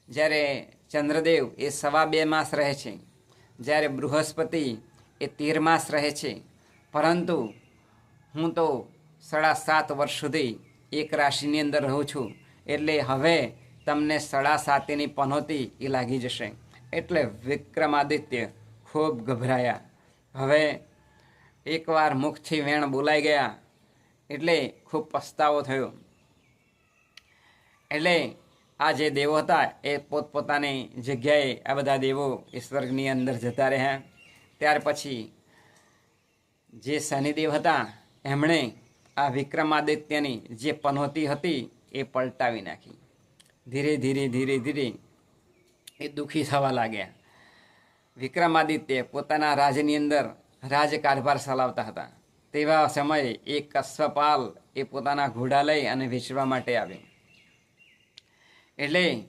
જ્યારે ચંદ્રદેવ એ 2.5 માસ રહે છે, જ્યારે બૃહસ્પતિ એ 13 માસ રહે છે, પરંતુ હું તો 7.5 વર્ષ સુધી એક રાશિની અંદર રહું છું, એટલે હવે તમને 7.5ની પનોતી એ લાગી જશે. એટલે વિક્રમાદિત્ય ખૂબ ગભરાયા. હવે એકવાર મુખથી વેણ બોલાઈ ગયા એટલે ખૂબ પસ્તાવો થયો. એટલે આ જે દેવો હતા એ પોતપોતાની જગ્યાએ આ બધા દેવો એ સ્વર્ગની અંદર જતા રહ્યા. ત્યાર પછી જે શનિદેવ હતા એમણે આ વિક્રમાદિત્યની જે પનોતી હતી એ પલટાવી નાખી. ધીરે ધીરે ધીરે ધીરે એ દુઃખી થવા લાગ્યા. વિક્રમાદિત્ય પોતાના રાજની અંદર રાજકારભાર ચલાવતા હતા. તેવા સમયે એક અશ્વપાલ એ પોતાના ઘોડા લઈ અને વેચવા માટે આવ્યો. એટલે